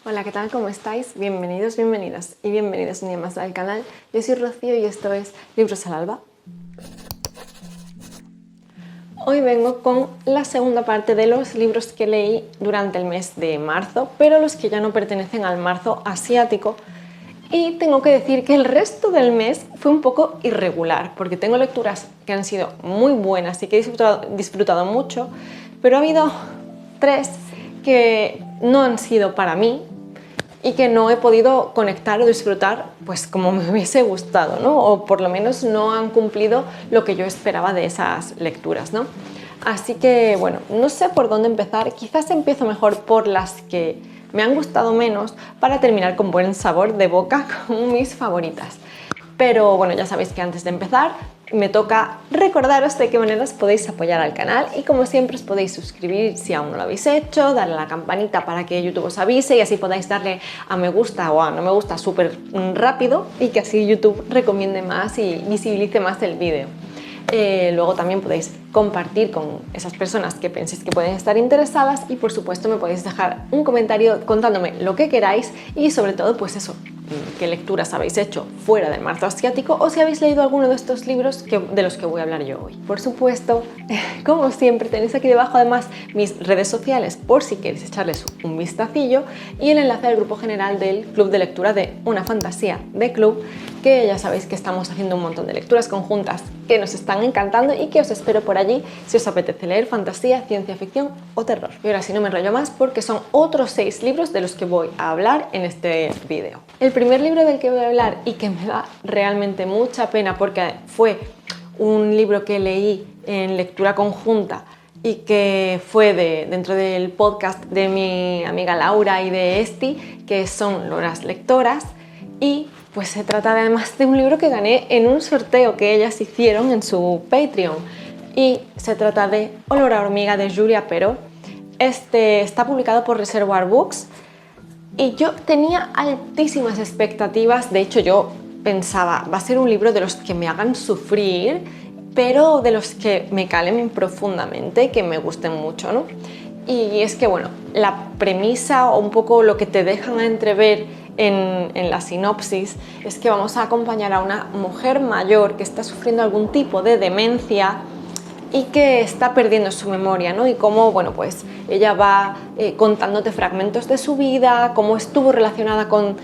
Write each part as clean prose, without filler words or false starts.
Hola, ¿qué tal? ¿Cómo estáis? Bienvenidos, bienvenidas y bienvenidos un día más al canal. Yo soy Rocío y esto es Libros al Alba. Hoy vengo con la segunda parte de los libros que leí durante el mes de marzo, pero los que ya no pertenecen al marzo asiático. Y tengo que decir que el resto del mes fue un poco irregular, porque tengo lecturas que han sido muy buenas y que he disfrutado mucho, pero ha habido 3 que no han sido para mí y que no he podido conectar o disfrutar pues como me hubiese gustado, ¿no? O por lo menos no han cumplido lo que yo esperaba de esas lecturas, ¿no? Así que bueno, no sé por dónde empezar, quizás empiezo mejor por las que me han gustado menos para terminar con buen sabor de boca con mis favoritas. Pero bueno, ya sabéis que antes de empezar me toca recordaros de qué maneras podéis apoyar al canal y como siempre os podéis suscribir si aún no lo habéis hecho, darle a la campanita para que YouTube os avise y así podáis darle a me gusta o a no me gusta súper rápido y que así YouTube recomiende más y visibilice más el vídeo. Luego también podéis compartir con esas personas que penséis que pueden estar interesadas y por supuesto me podéis dejar un comentario contándome lo que queráis y sobre todo pues eso, qué lecturas habéis hecho fuera del marzo asiático o si habéis leído alguno de estos libros de los que voy a hablar yo hoy. Por supuesto, como siempre tenéis aquí debajo además mis redes sociales por si queréis echarles un vistacillo y el enlace al grupo general del club de lectura de Una Fantasía de Club, que ya sabéis que estamos haciendo un montón de lecturas conjuntas que nos están encantando y que os espero por allí si os apetece leer fantasía, ciencia ficción o terror. Y ahora sí no me enrollo más porque son otros 6 libros de los que voy a hablar en este vídeo. El primer libro del que voy a hablar y que me da realmente mucha pena porque fue un libro que leí en lectura conjunta y que fue dentro del podcast de mi amiga Laura y de Esti, que son Loras Lectoras, y pues se trata además de un libro que gané en un sorteo que ellas hicieron en su Patreon y se trata de Olor a hormiga de Julia Pero. Este está publicado por Reservoir Books y yo tenía altísimas expectativas. De hecho yo pensaba, va a ser un libro de los que me hagan sufrir, pero de los que me calen profundamente, que me gusten mucho, ¿no? Y es que bueno, la premisa o un poco lo que te dejan entrever en la sinopsis es que vamos a acompañar a una mujer mayor que está sufriendo algún tipo de demencia y que está perdiendo su memoria, ¿no? Y cómo, bueno, pues ella va contándote fragmentos de su vida, cómo estuvo relacionada con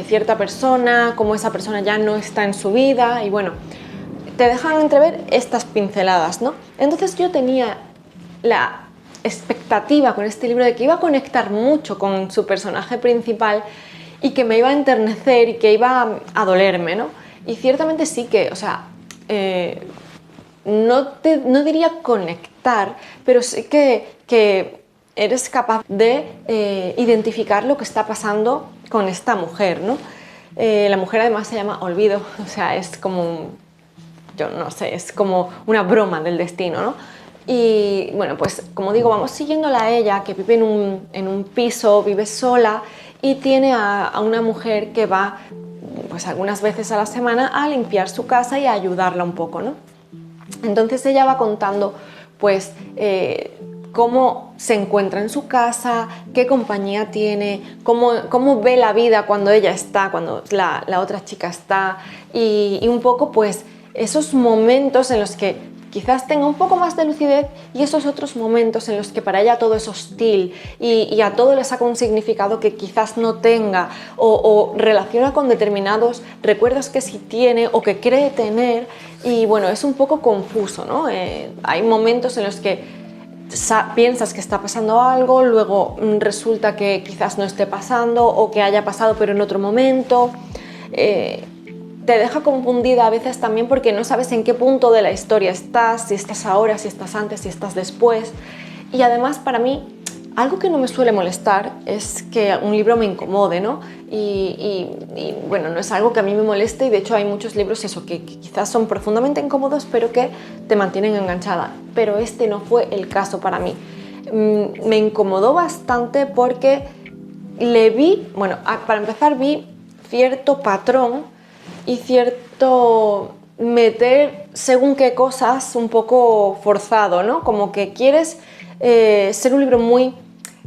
cierta persona, cómo esa persona ya no está en su vida y bueno, te dejan entrever estas pinceladas, ¿no? Entonces yo tenía la expectativa con este libro de que iba a conectar mucho con su personaje principal y que me iba a enternecer y que iba a dolerme, ¿no? Y ciertamente sí que, o sea, no diría conectar, pero sí que eres capaz de identificar lo que está pasando con esta mujer, ¿no? La mujer además se llama Olvido, o sea, es como, yo no sé, es como una broma del destino, ¿no? Y bueno, pues como digo, vamos siguiéndola a ella, que vive en un piso, vive sola y tiene a una mujer que va pues algunas veces a la semana a limpiar su casa y a ayudarla un poco, ¿no? Entonces ella va contando pues cómo se encuentra en su casa, qué compañía tiene, cómo ve la vida cuando ella está, cuando la otra chica está y un poco pues esos momentos en los que quizás tenga un poco más de lucidez y esos otros momentos en los que para ella todo es hostil y a todo le saca un significado que quizás no tenga o relaciona con determinados recuerdos que sí tiene o que cree tener y bueno, es un poco confuso, ¿no? Hay momentos en los que piensas que está pasando algo, luego resulta que quizás no esté pasando o que haya pasado pero en otro momento. Te deja confundida a veces también porque no sabes en qué punto de la historia estás, si estás ahora, si estás antes, si estás después. Y además para mí, algo que no me suele molestar es que un libro me incomode, ¿no? Y bueno, no es algo que a mí me moleste y de hecho hay muchos libros eso, que quizás son profundamente incómodos pero que te mantienen enganchada. Pero este no fue el caso para mí. Me incomodó bastante porque le vi, bueno, para empezar vi cierto patrón y cierto meter según qué cosas un poco forzado, ¿no? Como que quieres ser un libro muy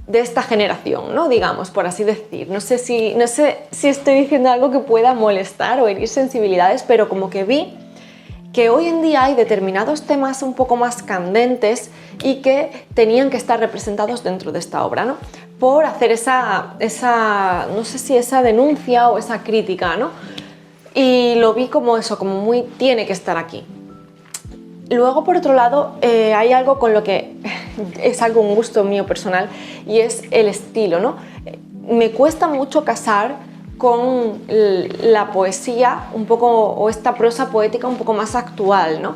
de esta generación, ¿no? Digamos, por así decir. No sé si estoy diciendo algo que pueda molestar o herir sensibilidades, pero como que vi que hoy en día hay determinados temas un poco más candentes y que tenían que estar representados dentro de esta obra, ¿no? Por hacer esa no sé si esa denuncia o esa crítica, ¿no? Y lo vi como eso, como muy tiene que estar aquí. Luego, por otro lado, hay algo con lo que es algo un gusto mío personal y es el estilo, ¿no? Me cuesta mucho casar con la poesía un poco, o esta prosa poética un poco más actual, ¿no?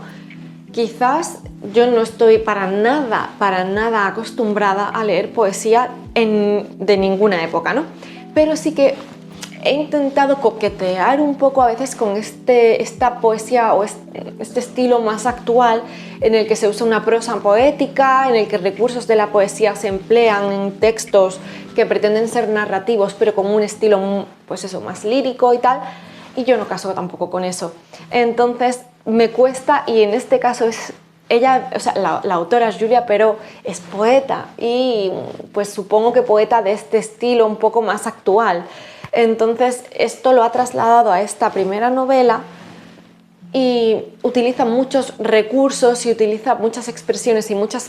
Quizás yo no estoy para nada acostumbrada a leer poesía de ninguna época, ¿no? Pero sí que he intentado coquetear un poco a veces con esta poesía o este estilo más actual en el que se usa una prosa poética, en el que recursos de la poesía se emplean en textos que pretenden ser narrativos pero con un estilo pues eso, más lírico y tal, y yo no caso tampoco con eso. Entonces me cuesta, y en este caso es ella, o sea, la autora es Julia Peró, es poeta y pues supongo que poeta de este estilo un poco más actual. Entonces esto lo ha trasladado a esta primera novela y utiliza muchos recursos y utiliza muchas expresiones y muchas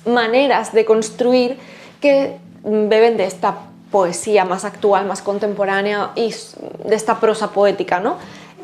maneras de construir que beben de esta poesía más actual, más contemporánea y de esta prosa poética, ¿no?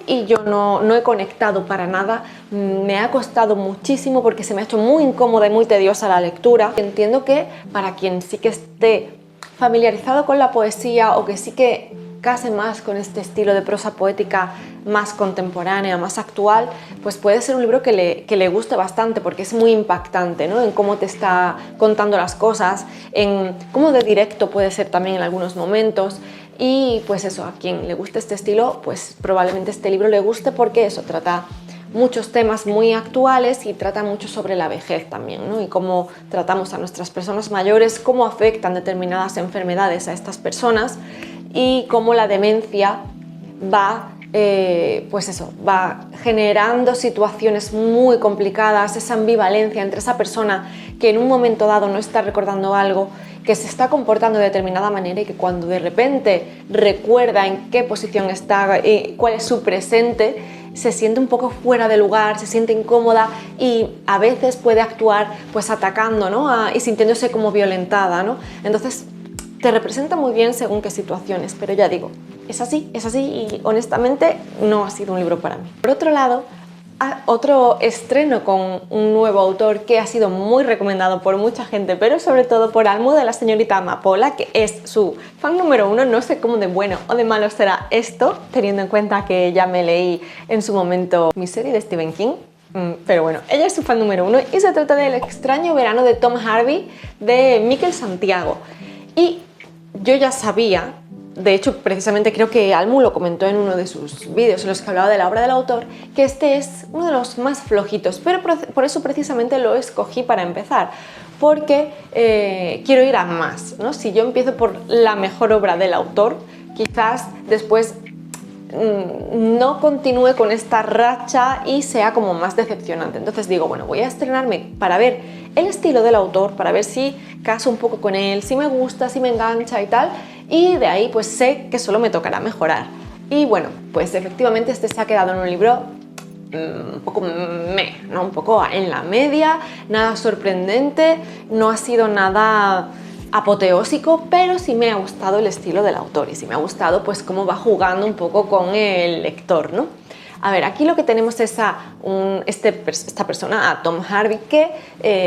Y yo no he conectado para nada, me ha costado muchísimo porque se me ha hecho muy incómoda y muy tediosa la lectura. Entiendo que para quien sí que esté familiarizado con la poesía o que sí que case más con este estilo de prosa poética más contemporánea, más actual, pues puede ser un libro que le guste bastante porque es muy impactante, ¿no? En cómo te está contando las cosas, en cómo de directo puede ser también en algunos momentos. Y pues eso, a quien le guste este estilo, pues probablemente este libro le guste porque eso trata muchos temas muy actuales y trata mucho sobre la vejez también, ¿no? Y cómo tratamos a nuestras personas mayores, cómo afectan determinadas enfermedades a estas personas y cómo la demencia va, pues eso, va generando situaciones muy complicadas, esa ambivalencia entre esa persona que en un momento dado no está recordando algo, que se está comportando de determinada manera y que cuando de repente recuerda en qué posición está, cuál es su presente, se siente un poco fuera de lugar, se siente incómoda y a veces puede actuar pues atacando, ¿no? Y sintiéndose como violentada, ¿no? Entonces te representa muy bien según qué situaciones, pero ya digo, es así y honestamente no ha sido un libro para mí. Por otro lado, otro estreno con un nuevo autor que ha sido muy recomendado por mucha gente, pero sobre todo por Almu, de la señorita Amapola, que es su fan número 1. No sé cómo de bueno o de malo será esto, teniendo en cuenta que ya me leí en su momento mi serie de Stephen King. Pero bueno, ella es su fan número 1 y se trata del extraño verano de Tom Hardy de Miquel Santiago. Y yo ya sabía, de hecho precisamente creo que Almu lo comentó en uno de sus vídeos en los que hablaba de la obra del autor, que este es uno de los más flojitos, pero por eso precisamente lo escogí para empezar, porque quiero ir a más, ¿no? Si yo empiezo por la mejor obra del autor, quizás después no continúe con esta racha y sea como más decepcionante. Entonces digo, bueno, voy a estrenarme para ver el estilo del autor, para ver si caso un poco con él, si me gusta, si me engancha y tal, y de ahí pues sé que solo me tocará mejorar. Y bueno, pues efectivamente este se ha quedado en un libro un poco ¿no? Un poco en la media, nada sorprendente, no ha sido nada apoteósico, pero sí me ha gustado el estilo del autor y sí me ha gustado pues cómo va jugando un poco con el lector, ¿no? A ver, aquí lo que tenemos es esta persona, a Tom Hardy, que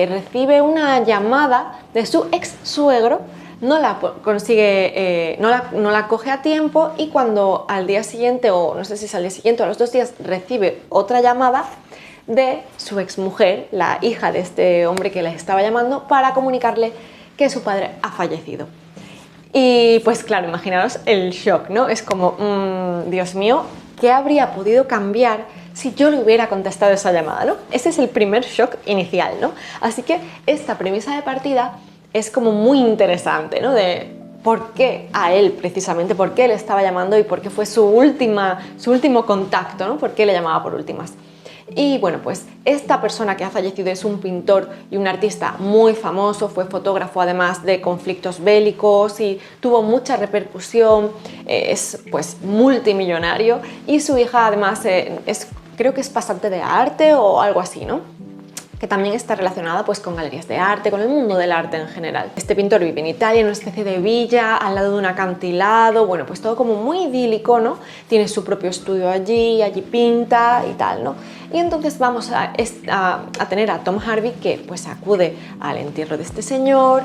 recibe una llamada de su ex suegro, no la consigue, no la coge a tiempo y cuando al día siguiente, o no sé si es al día siguiente o a los 2 días, recibe otra llamada de su ex mujer, la hija de este hombre que le estaba llamando, para comunicarle que su padre ha fallecido. Y pues claro, imaginaros el shock, ¿no? Es como, Dios mío, ¿qué habría podido cambiar si yo le hubiera contestado esa llamada, ¿no? Ese es el primer shock inicial, ¿no? Así que esta premisa de partida es como muy interesante, ¿no? De por qué a él precisamente, por qué le estaba llamando y por qué fue su último contacto, ¿no? Por qué le llamaba por últimas. Y bueno, pues esta persona que ha fallecido es un pintor y un artista muy famoso, fue fotógrafo además de conflictos bélicos y tuvo mucha repercusión, es pues multimillonario, y su hija además creo que es pasante de arte o algo así, ¿no? Que también está relacionada pues con galerías de arte, con el mundo del arte en general. Este pintor vive en Italia, en una especie de villa, al lado de un acantilado, bueno, pues todo como muy idílico, ¿no? Tiene su propio estudio allí pinta y tal, ¿no? Y entonces vamos a tener a Tom Harvey, que pues acude al entierro de este señor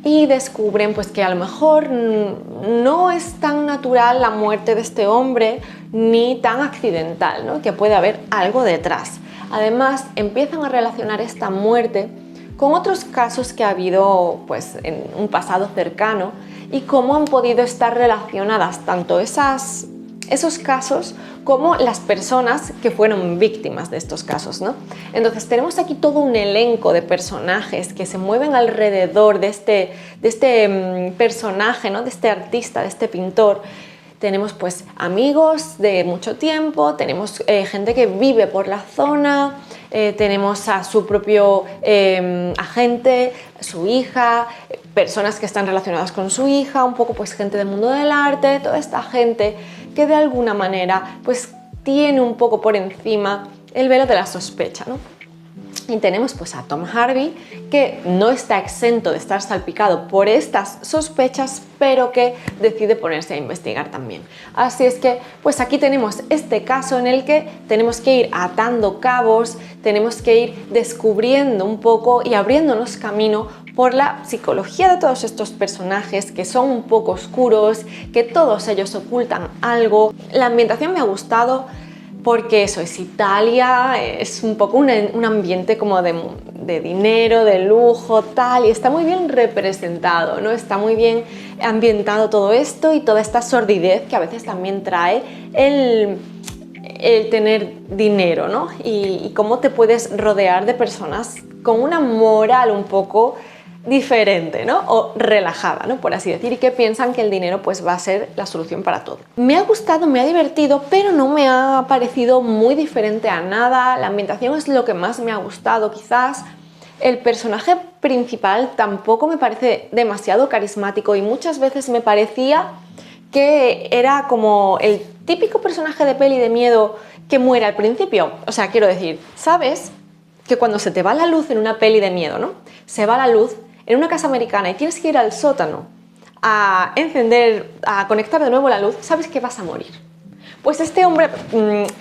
y descubren pues que a lo mejor no es tan natural la muerte de este hombre ni tan accidental, ¿no? Que puede haber algo detrás. Además, empiezan a relacionar esta muerte con otros casos que ha habido pues, en un pasado cercano y cómo han podido estar relacionadas tanto esos casos como las personas que fueron víctimas de estos casos, ¿no? Entonces tenemos aquí todo un elenco de personajes que se mueven alrededor de este personaje, ¿no? De este artista, de este pintor. Tenemos pues amigos de mucho tiempo, tenemos gente que vive por la zona, tenemos a su propio agente, su hija, personas que están relacionadas con su hija, un poco pues gente del mundo del arte, toda esta gente que de alguna manera pues tiene un poco por encima el velo de la sospecha, ¿no? Y tenemos pues a Tom Harvey, que no está exento de estar salpicado por estas sospechas, pero que decide ponerse a investigar también. Así es que pues aquí tenemos este caso en el que tenemos que ir atando cabos, tenemos que ir descubriendo un poco y abriéndonos camino por la psicología de todos estos personajes que son un poco oscuros, que todos ellos ocultan algo. La ambientación me ha gustado, porque eso es Italia, es un poco un ambiente como de dinero, de lujo, tal, y está muy bien representado, ¿no? Está muy bien ambientado todo esto y toda esta sordidez que a veces también trae el tener dinero, ¿no? Y cómo te puedes rodear de personas con una moral un poco diferente, ¿no? O relajada, ¿no? Por así decir, y que piensan que el dinero pues va a ser la solución para todo. Me ha gustado, me ha divertido, pero no me ha parecido muy diferente a nada. La ambientación es lo que más me ha gustado, quizás. El personaje principal tampoco me parece demasiado carismático y muchas veces me parecía que era como el típico personaje de peli de miedo que muere al principio. O sea, quiero decir, ¿sabes? Que cuando se te va la luz en una peli de miedo, ¿no? Se va la luz en una casa americana y tienes que ir al sótano a encender, a conectar de nuevo la luz, sabes que vas a morir. Pues este hombre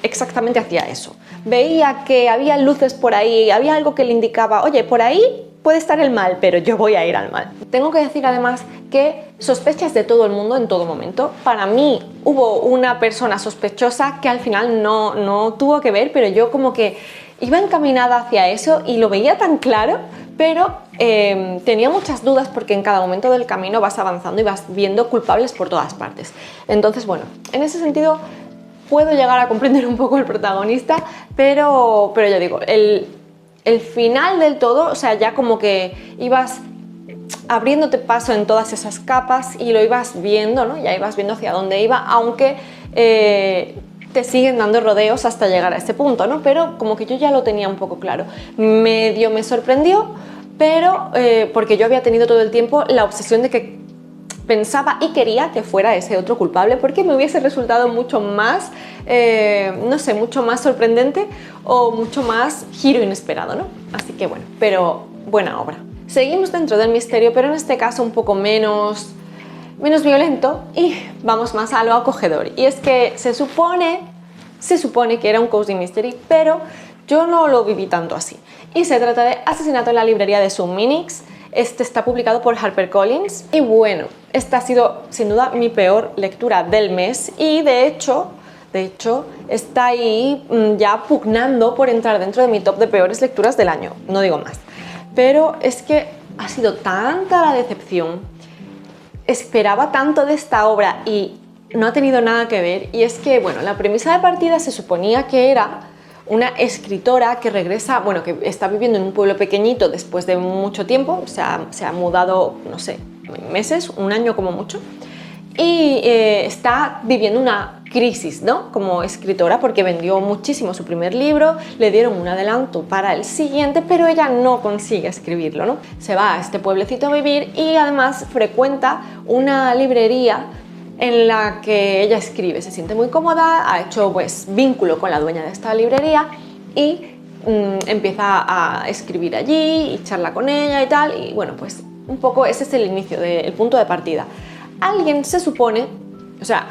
exactamente hacía eso. Veía que había luces por ahí, había algo que le indicaba, oye, por ahí puede estar el mal, pero yo voy a ir al mal. Tengo que decir además que sospechas de todo el mundo en todo momento. Para mí hubo una persona sospechosa que al final no tuvo que ver, pero yo como que iba encaminada hacia eso y lo veía tan claro, pero tenía muchas dudas porque en cada momento del camino vas avanzando y vas viendo culpables por todas partes. Entonces, bueno, en ese sentido puedo llegar a comprender un poco el protagonista, pero ya digo, el final del todo, o sea, ya como que ibas abriéndote paso en todas esas capas y lo ibas viendo, ¿no? Ya ibas viendo hacia dónde iba, aunque te siguen dando rodeos hasta llegar a este punto, ¿no? Pero como que yo ya lo tenía un poco claro. Medio me sorprendió, pero porque yo había tenido todo el tiempo la obsesión de que pensaba y quería que fuera ese otro culpable, porque me hubiese resultado mucho más, no sé, mucho más sorprendente o mucho más giro inesperado, ¿no? Así que bueno, pero buena obra. Seguimos dentro del misterio, pero en este caso un poco menos violento, y vamos más a lo acogedor. Y es que se supone que era un cozy mystery, pero yo no lo viví tanto así. Y se trata de Asesinato en la librería de Sue Minix. Este está publicado por HarperCollins y bueno, esta ha sido sin duda mi peor lectura del mes y de hecho está ahí ya pugnando por entrar dentro de mi top de peores lecturas del año, no digo más. Pero es que ha sido tanta la decepción, esperaba tanto de esta obra y no ha tenido nada que ver. Y es que, bueno, la premisa de partida se suponía que era una escritora que regresa, bueno, que está viviendo en un pueblo pequeñito después de mucho tiempo, se ha mudado, no sé, meses, un año como mucho, y está viviendo una crisis, ¿no? Como escritora, porque vendió muchísimo su primer libro, le dieron un adelanto para el siguiente, pero ella no consigue escribirlo, ¿no? Se va a este pueblecito a vivir y además frecuenta una librería en la que ella escribe, se siente muy cómoda, ha hecho pues vínculo con la dueña de esta librería y empieza a escribir allí y charla con ella y tal, y bueno, pues un poco ese es el inicio, el punto de partida. Alguien se supone, o sea,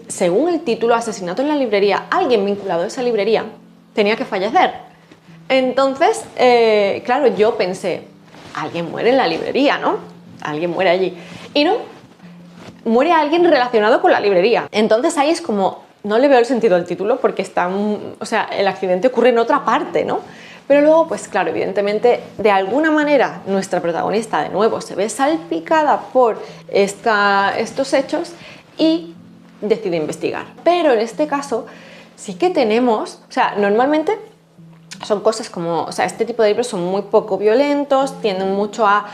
según el título, asesinato en la librería, alguien vinculado a esa librería tenía que fallecer. Entonces, claro, yo pensé, alguien muere en la librería, ¿no? Alguien muere allí. Y no, muere alguien relacionado con la librería. Entonces ahí es como, no le veo el sentido al título porque o sea, el accidente ocurre en otra parte, ¿no? Pero luego, pues claro, evidentemente, de alguna manera, nuestra protagonista de nuevo se ve salpicada por estos hechos y decide investigar. Pero en este caso sí que tenemos, o sea, normalmente son cosas como, o sea, este tipo de libros son muy poco violentos, tienden mucho a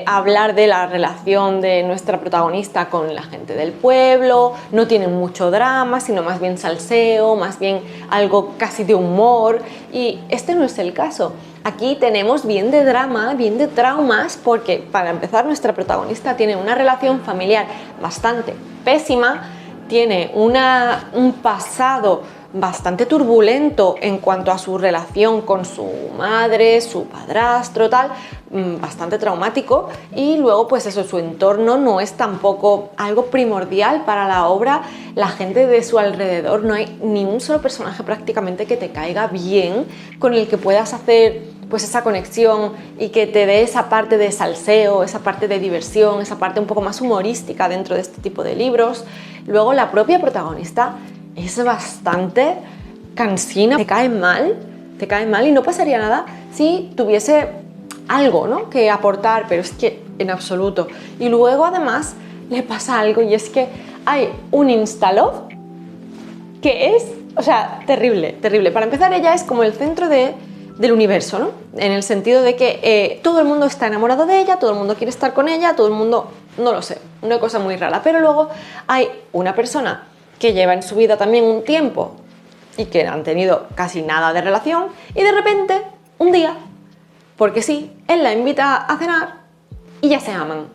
hablar de la relación de nuestra protagonista con la gente del pueblo, no tienen mucho drama, sino más bien salseo, más bien algo casi de humor, y este no es el caso. Aquí tenemos bien de drama, bien de traumas, porque para empezar nuestra protagonista tiene una relación familiar bastante pésima, tiene un pasado bastante turbulento en cuanto a su relación con su madre, su padrastro, tal, bastante traumático, y luego pues eso, su entorno no es tampoco algo primordial para la obra, la gente de su alrededor, no hay ni un solo personaje prácticamente que te caiga bien, con el que puedas hacer pues esa conexión y que te dé esa parte de salseo, esa parte de diversión, esa parte un poco más humorística dentro de este tipo de libros. Luego la propia protagonista es bastante cansina, te cae mal y no pasaría nada si tuviese algo, ¿no?, que aportar, pero es que en absoluto. Y luego además le pasa algo, y es que hay un instalove que es, o sea, terrible, terrible. Para empezar, ella es como el centro del universo, ¿no? En el sentido de que todo el mundo está enamorado de ella, todo el mundo quiere estar con ella, todo el mundo, no lo sé, una cosa muy rara. Pero luego hay una persona que lleva en su vida también un tiempo y que han tenido casi nada de relación, y de repente, un día, porque sí, él la invita a cenar y ya se aman.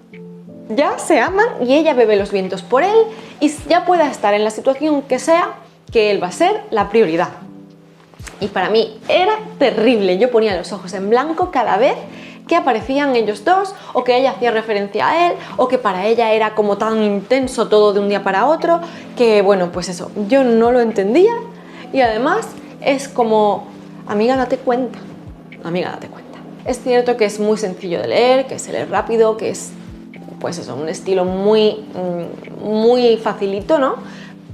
Ya se aman y ella bebe los vientos por él y ya pueda estar en la situación que sea, que él va a ser la prioridad. Y para mí era terrible, yo ponía los ojos en blanco cada vez que aparecían ellos dos, o que ella hacía referencia a él, o que para ella era como tan intenso todo de un día para otro, que bueno, pues eso, yo no lo entendía. Y además es como, amiga, date cuenta, amiga, date cuenta. Es cierto que es muy sencillo de leer, que se lee rápido, que es pues eso, un estilo muy facilito, ¿no?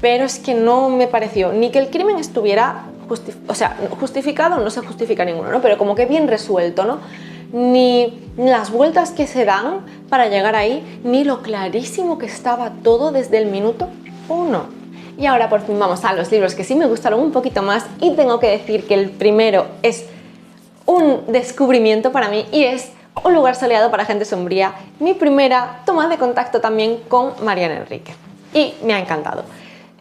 Pero es que no me pareció ni que el crimen estuviera justificado, no se justifica ninguno, ¿no? Pero como que bien resuelto, ¿no? Ni las vueltas que se dan para llegar ahí, ni lo clarísimo que estaba todo desde el minuto 1. Y ahora por fin vamos a los libros que sí me gustaron un poquito más, y tengo que decir que el primero es un descubrimiento para mí y es Un lugar soleado para gente sombría, mi primera toma de contacto también con Mariana Enríquez, y me ha encantado.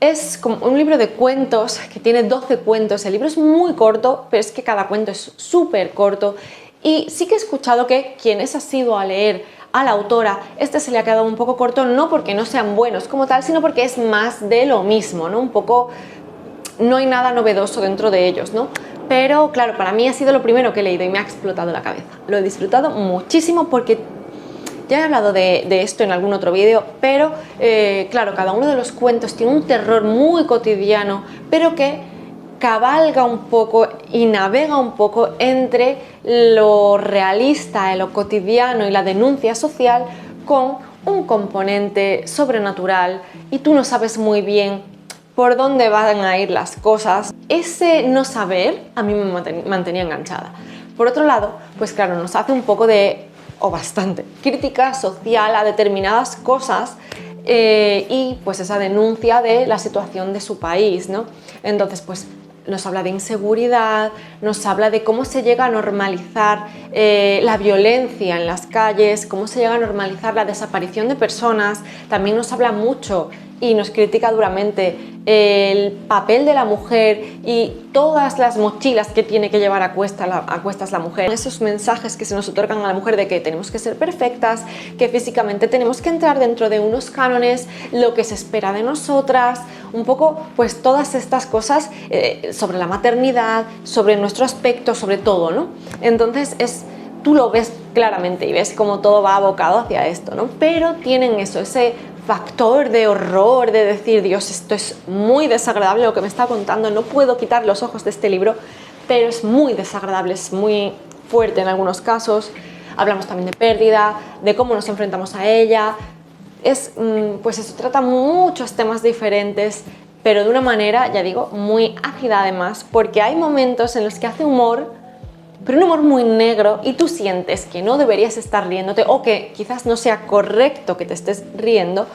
Es como un libro de cuentos que tiene 12 cuentos, el libro es muy corto, pero es que cada cuento es súper corto, y sí que he escuchado que quienes ha sido a leer a la autora, este se le ha quedado un poco corto, no porque no sean buenos como tal, sino porque es más de lo mismo, ¿no? Un poco, no hay nada novedoso dentro de ellos, ¿no? Pero claro, para mí ha sido lo primero que he leído y me ha explotado la cabeza. Lo he disfrutado muchísimo porque ya he hablado de esto en algún otro vídeo, pero claro, cada uno de los cuentos tiene un terror muy cotidiano, pero que cabalga un poco y navega un poco entre lo realista, lo cotidiano y la denuncia social, con un componente sobrenatural, y tú no sabes muy bien por dónde van a ir las cosas. Ese no saber a mí me mantenía enganchada. Por otro lado, pues claro, nos hace un poco de, o bastante, crítica social a determinadas cosas, y pues esa denuncia de la situación de su país, ¿no? Entonces, pues nos habla de inseguridad, nos habla de cómo se llega a normalizar la violencia en las calles, cómo se llega a normalizar la desaparición de personas. También nos habla mucho y nos critica duramente el papel de la mujer y todas las mochilas que tiene que llevar a cuestas la mujer. Esos mensajes que se nos otorgan a la mujer de que tenemos que ser perfectas, que físicamente tenemos que entrar dentro de unos cánones, lo que se espera de nosotras, un poco pues todas estas cosas sobre la maternidad, sobre nuestro aspecto, sobre todo, ¿no? Entonces tú lo ves claramente y ves cómo todo va abocado hacia esto, ¿no? Pero tienen eso, ese factor de horror, de decir, Dios, esto es muy desagradable lo que me está contando, no puedo quitar los ojos de este libro, pero es muy desagradable, es muy fuerte en algunos casos. Hablamos también de pérdida, de cómo nos enfrentamos a ella. Pues eso, trata muchos temas diferentes, pero de una manera, ya digo, muy ácida además, porque hay momentos en los que hace humor, pero un humor muy negro, y tú sientes que no deberías estar riéndote o que quizás no sea correcto que te estés riendo,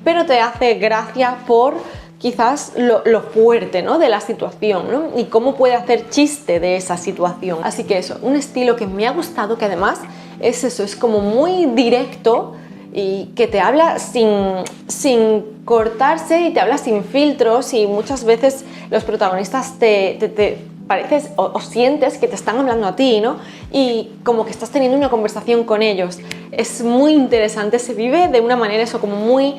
pero te hace gracia por quizás lo fuerte, ¿no?, de la situación, ¿no?, y cómo puede hacer chiste de esa situación. Así que eso, un estilo que me ha gustado, que además es eso, es como muy directo y que te habla sin cortarse y te habla sin filtros, y muchas veces los protagonistas te pareces o sientes que te están hablando a ti, ¿no? Y como que estás teniendo una conversación con ellos. Es muy interesante, se vive de una manera eso como muy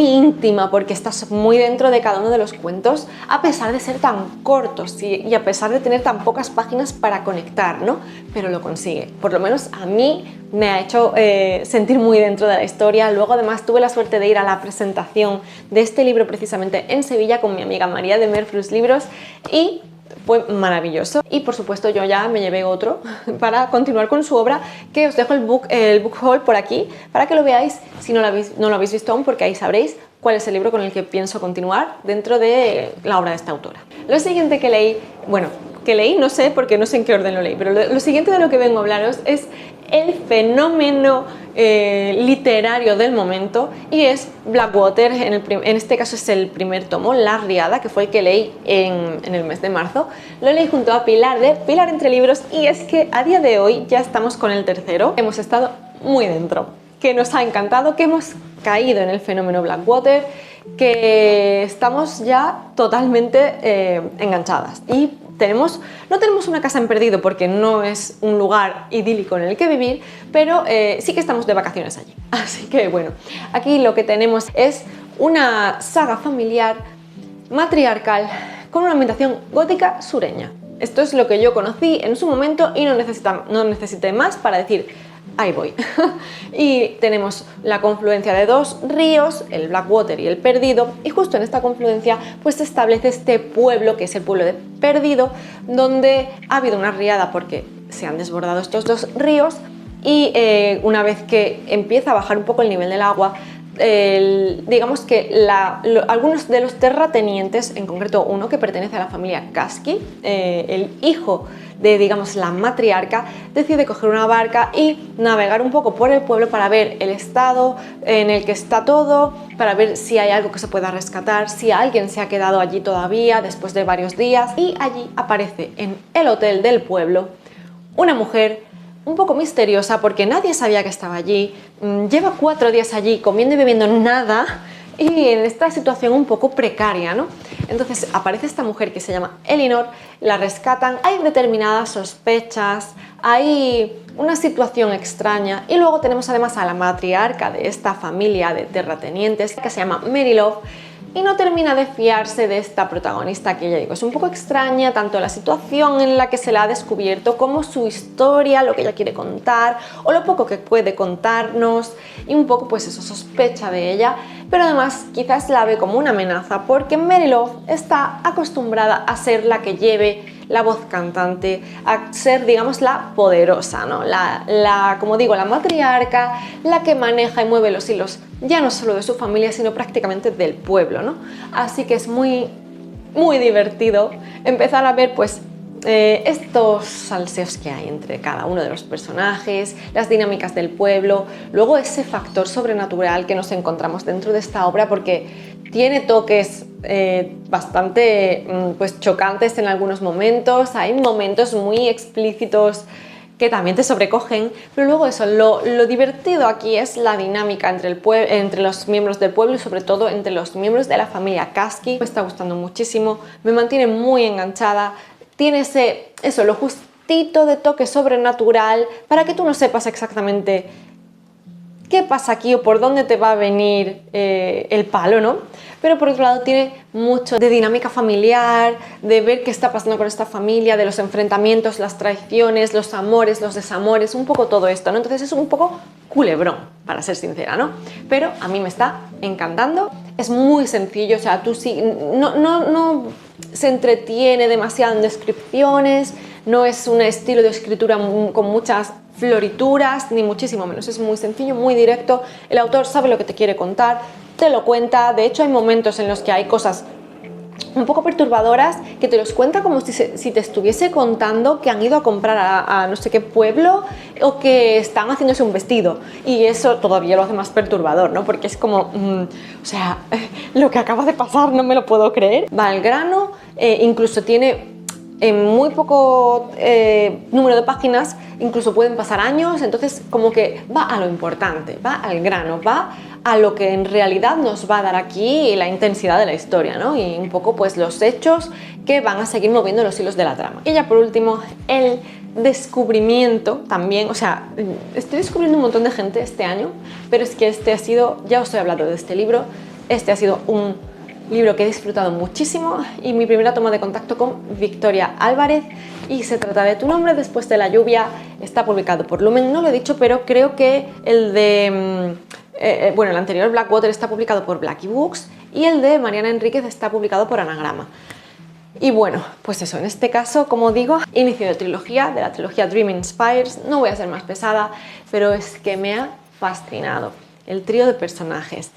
íntima, porque estás muy dentro de cada uno de los cuentos, a pesar de ser tan cortos y a pesar de tener tan pocas páginas para conectar, ¿no? Pero lo consigue. Por lo menos a mí me ha hecho sentir muy dentro de la historia. Luego además tuve la suerte de ir a la presentación de este libro precisamente en Sevilla con mi amiga María de Merflus Libros y fue maravilloso. Y por supuesto yo ya me llevé otro para continuar con su obra, que os dejo el book haul por aquí para que lo veáis si no lo habéis visto aún, porque ahí sabréis cuál es el libro con el que pienso continuar dentro de la obra de esta autora. Lo siguiente que leí, no sé porque no sé en qué orden lo leí, pero lo siguiente de lo que vengo a hablaros es el fenómeno literario del momento, y es Blackwater. En este caso es el primer tomo, La Riada, que fue el que leí en el mes de marzo. Lo leí junto a Pilar de Pilar Entre Libros, y es que a día de hoy ya estamos con el tercero. Hemos estado muy dentro, que nos ha encantado, que hemos caído en el fenómeno Blackwater, que estamos ya totalmente enganchadas. Y no tenemos una casa en perdido porque no es un lugar idílico en el que vivir, pero sí que estamos de vacaciones allí. Así que bueno, aquí lo que tenemos es una saga familiar matriarcal con una ambientación gótica sureña. Esto es lo que yo conocí en su momento y no necesité más para decir, ahí voy. Y tenemos la confluencia de dos ríos, el Blackwater y el Perdido, y justo en esta confluencia pues se establece este pueblo, que es el pueblo de Perdido, donde ha habido una riada porque se han desbordado estos dos ríos, y una vez que empieza a bajar un poco el nivel del agua, digamos que algunos de los terratenientes, en concreto uno que pertenece a la familia Kasky, el hijo de, digamos, la matriarca, decide coger una barca y navegar un poco por el pueblo para ver el estado en el que está todo, para ver si hay algo que se pueda rescatar, si alguien se ha quedado allí todavía después de varios días. Y allí aparece en el hotel del pueblo una mujer un poco misteriosa, porque nadie sabía que estaba allí, lleva 4 días allí comiendo y bebiendo nada, y en esta situación un poco precaria, ¿no? Entonces aparece esta mujer que se llama Elinor, la rescatan, hay determinadas sospechas, hay una situación extraña, y luego tenemos además a la matriarca de esta familia de terratenientes, que se llama Mary Love, y no termina de fiarse de esta protagonista, que ya digo, es un poco extraña, tanto la situación en la que se la ha descubierto como su historia, lo que ella quiere contar o lo poco que puede contarnos, y un poco pues eso, sospecha de ella, pero además quizás la ve como una amenaza, porque Mary Love está acostumbrada a ser la que lleve la voz cantante, a ser, digamos, la poderosa, ¿no? Como digo, la matriarca, la que maneja y mueve los hilos ya no solo de su familia, sino prácticamente del pueblo, ¿no? Así que es muy, muy divertido empezar a ver pues estos salseos que hay entre cada uno de los personajes, las dinámicas del pueblo, luego ese factor sobrenatural que nos encontramos dentro de esta obra, porque tiene toques bastante pues chocantes en algunos momentos, hay momentos muy explícitos que también te sobrecogen, pero luego eso, lo divertido aquí es la dinámica entre los miembros del pueblo y sobre todo entre los miembros de la familia Kasky. Me está gustando muchísimo, me mantiene muy enganchada, tiene lo justito de toque sobrenatural para que tú no sepas exactamente qué pasa aquí o por dónde te va a venir el palo, ¿no? Pero por otro lado tiene mucho de dinámica familiar, de ver qué está pasando con esta familia, de los enfrentamientos, las traiciones, los amores, los desamores, un poco todo esto, ¿no? Entonces es un poco culebrón, para ser sincera, ¿no? Pero a mí me está encantando, es muy sencillo, o sea, tú sí, no se entretiene demasiado en descripciones, no es un estilo de escritura con muchas florituras, ni muchísimo menos, es muy sencillo, muy directo, el autor sabe lo que te quiere contar, te lo cuenta, de hecho hay momentos en los que hay cosas un poco perturbadoras que te los cuenta como si te estuviese contando que han ido a comprar a no sé qué pueblo o que están haciéndose un vestido, y eso todavía lo hace más perturbador, ¿no? Porque es como, o sea, lo que acaba de pasar no me lo puedo creer. Va al grano, incluso tiene en muy poco número de páginas, incluso pueden pasar años, entonces como que va a lo importante, va al grano, va a lo que en realidad nos va a dar aquí la intensidad de la historia, ¿no? Y un poco pues los hechos que van a seguir moviendo los hilos de la trama. Y ya por último, el descubrimiento también, o sea, estoy descubriendo un montón de gente este año, pero es que este ha sido, ya os he hablado de este libro, este ha sido un libro que he disfrutado muchísimo y mi primera toma de contacto con Victoria Álvarez, y se trata de Tu nombre después de la lluvia. Está publicado por Lumen, no lo he dicho, pero creo que el de el anterior Blackwater está publicado por Blackie Books y el de Mariana Enríquez está publicado por Anagrama. Y bueno, pues eso, en este caso, como digo, inicio de la trilogía Dream Inspires. No voy a ser más pesada, pero es que me ha fascinado el trío de personajes,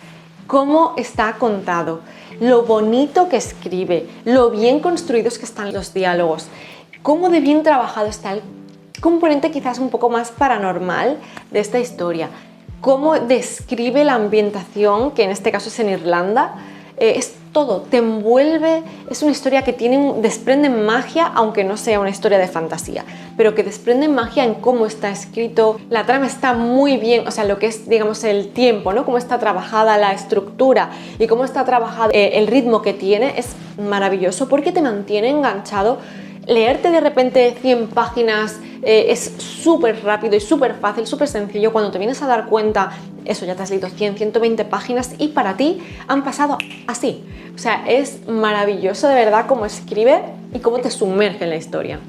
cómo está contado, lo bonito que escribe, lo bien construidos que están los diálogos, cómo de bien trabajado está el componente quizás un poco más paranormal de esta historia, cómo describe la ambientación, que en este caso es en Irlanda. Es todo, te envuelve, es una historia que desprende magia, aunque no sea una historia de fantasía, pero que desprende magia en cómo está escrito. La trama está muy bien, o sea, lo que es, digamos, el tiempo, ¿no? Cómo está trabajada la estructura y cómo está trabajado el ritmo que tiene, es maravilloso porque te mantiene enganchado. Leerte de repente 100 páginas es súper rápido y súper fácil, súper sencillo. Cuando te vienes a dar cuenta, eso, ya te has leído 100, 120 páginas y para ti han pasado así. O sea, es maravilloso de verdad cómo escribe y cómo te sumerge en la historia.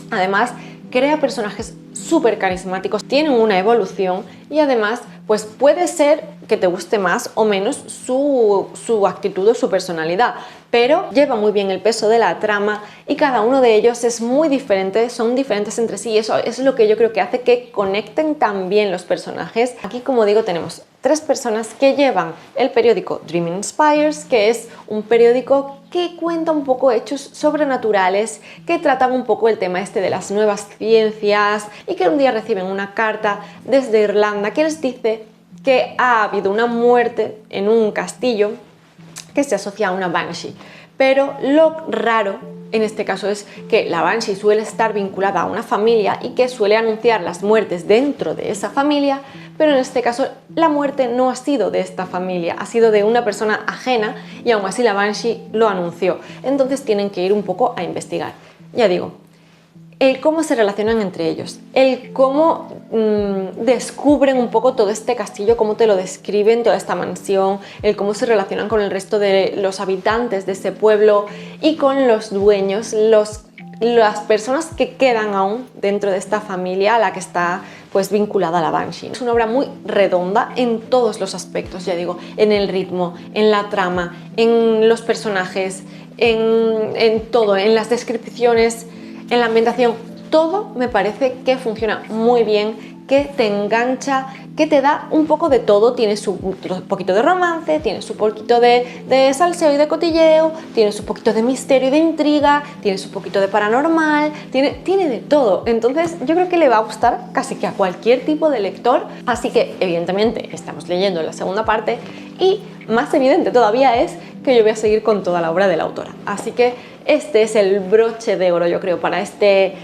Además, crea personajes súper carismáticos, tienen una evolución y además, pues puede ser que te guste más o menos su actitud o su personalidad, pero lleva muy bien el peso de la trama y cada uno de ellos es muy diferente, son diferentes entre sí, y eso es lo que yo creo que hace que conecten tan bien los personajes. Aquí, como digo, tenemos 3 personas que llevan el periódico Dream Inspires, que es un periódico que cuenta un poco hechos sobrenaturales, que tratan un poco el tema este de las nuevas ciencias, y que un día reciben una carta desde Irlanda que les dice que ha habido una muerte en un castillo que se asocia a una Banshee. Pero lo raro en este caso es que la Banshee suele estar vinculada a una familia y que suele anunciar las muertes dentro de esa familia, pero en este caso la muerte no ha sido de esta familia, ha sido de una persona ajena y aún así la Banshee lo anunció. Entonces tienen que ir un poco a investigar. Ya digo, el cómo se relacionan entre ellos, el cómo descubren un poco todo este castillo, cómo te lo describen, toda esta mansión, el cómo se relacionan con el resto de los habitantes de ese pueblo y con los dueños, las personas que quedan aún dentro de esta familia a la que está pues vinculada a la Banshee. Es una obra muy redonda en todos los aspectos, ya digo, en el ritmo, en la trama, en los personajes, en todo, en las descripciones, en la ambientación. Todo me parece que funciona muy bien, que te engancha, que te da un poco de todo. Tiene su poquito de romance, tiene su poquito de salseo y de cotilleo, tiene su poquito de misterio y de intriga, tiene su poquito de paranormal, tiene de todo. Entonces yo creo que le va a gustar casi que a cualquier tipo de lector. Así que evidentemente estamos leyendo la segunda parte y más evidente todavía es que yo voy a seguir con toda la obra de la autora. Así que este es el broche de oro, yo creo, para este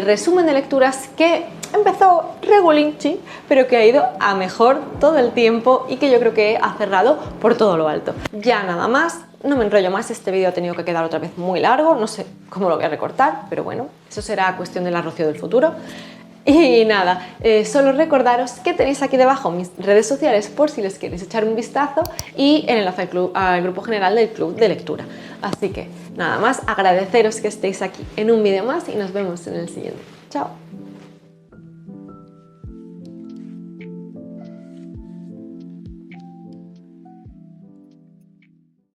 resumen de lecturas que empezó regulinchi, pero que ha ido a mejor todo el tiempo y que yo creo que ha cerrado por todo lo alto. Ya nada más, no me enrollo más, este vídeo ha tenido que quedar otra vez muy largo, no sé cómo lo voy a recortar, pero bueno, eso será cuestión de la Rocío del futuro. Y nada, solo recordaros que tenéis aquí debajo mis redes sociales por si les queréis echar un vistazo y el enlace al grupo general del club de lectura. Así que nada más, agradeceros que estéis aquí en un vídeo más y nos vemos en el siguiente. Chao.